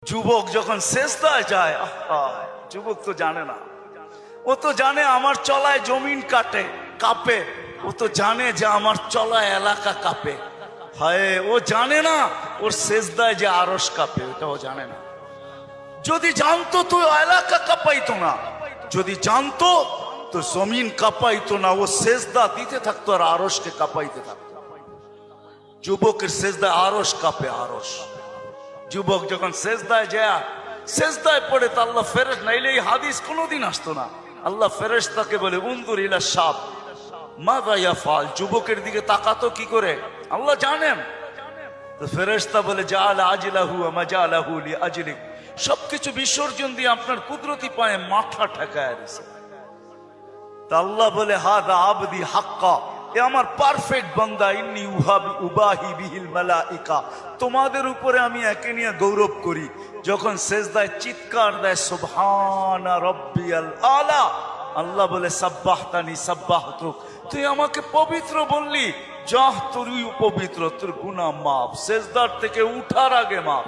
যুবক যখন সেজদায় যায়, যুবক তো জানে না, ও তো জানে আমার চলায় জমিন কাঁপে, ও তো জানে যে আমার চলায় এলাকা কাঁপে। হায়, ও জানে না ওর সেজদায় যে আরশ কাঁপে, ওটা ও জানে না। যদি জানতো তো এলাকা কাঁপাইতো না, যদি জানতো তো জমিন কাঁপাইতো না, ও সেজদা দিতে থাকতো আর আরশকে কাঁপাইতে থাকতো। যুবকের সেজদায় আরশ কাঁপে, আরশ। যুবক যখন সেজদায় যায়, সেজদায় পড়ে তো আল্লাহ ফেরেশতা, নাইলে এই হাদিস কোনোদিন আসতো না। আল্লাহ ফেরেশতাকে বলে উনজুর ইলা শাব মাযা ইয়াফআল, যুবকের দিকে তাকাতো কি করে আল্লাহ জানেন। তো ফেরেশতা বলে জাআলা আজলাহু ওয়া মাজালাহু লিআজলিক, সবকিছু বিসর্জন দিয়ে আপনার কুদরতি পায়ে মাথা ঠেকায় দিয়েছে। তা আল্লাহ বলে হাদা আবদি হাক্কা, এ আমার পারফেক্ট বান্দা, ইন্নী উবাহি বিহিল মালাইকা, তোমাদের উপরে আমি একে নিয়ে গৌরব করি। যখন সেজদায় চিৎকার দেয় সুবহানা রাব্বিয়াল আলা, আল্লাহ বলে সাব্বাহতানি সাব্বাহতুক, তুই আমাকে পবিত্র বললি, যাহ তুই পবিত্র, তোর গুনাহ মাফ, সেজদার থেকে উঠার আগে মাফ।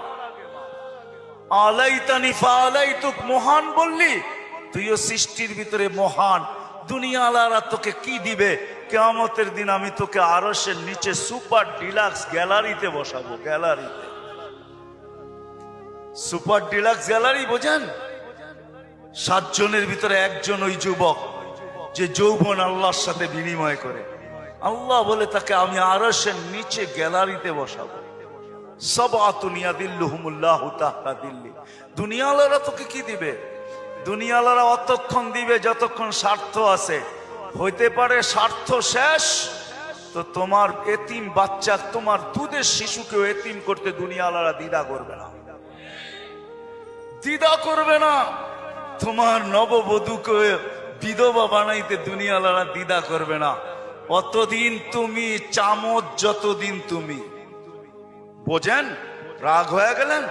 আলাইতানি ফাআলাইতুক, মহান বললি, তুইও সৃষ্টির ভিতরে মহান। দুনিয়াওয়ালারা তোকে কি দিবে? কিয়ামতের দিন আমি তোকে আরশের নিচে সুপার ডিলাক্স গ্যালারিতে বসাবো। গ্যালারিতে, সুপার ডিলাক্স গ্যালারি বোঝেন? 7 জনের ভিতরে একজন ওই যুবক যে যৌবন আল্লাহর সাথে বিনিময় করে। আল্লাহ বলে তাকে আমি আরশের নিচে গ্যালারিতে বসাবো। সাবআতুন ইয়াদিল্লুহুমুল্লাহু তাহতা দিল্লি। দুনিয়াওয়ালারা তোকে কি দিবে? দুনিয়াওয়ালারা অতক্ষণ দিবে যতক্ষণ স্বার্থ আছে। হইতে পারে স্বার্থ শেষ তো তোমার এতিম বাচ্চা, তোমার দুধের শিশুকেও এতিম করতে দুনিয়াওয়ালারা দ্বিধা করবে না, দ্বিধা করবে না। তোমার নববধূকে বিধবা বানাইতে দুনিয়াওয়ালারা দ্বিধা করবে না। অতদিন তুমি চামচ, যতদিন তুমি বোঝেন। রাগ হয়ে গেলেন?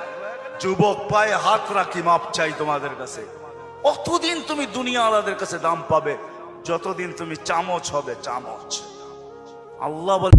যুবক পায়ে হাত রাখি, মাপ চাই তোমাদের কাছে। অতদিন তুমি দুনিয়াওয়ালাদের কাছে দাম পাবে যতদিন তুমি চামচ হবে, চামচ। আল্লাহ বলে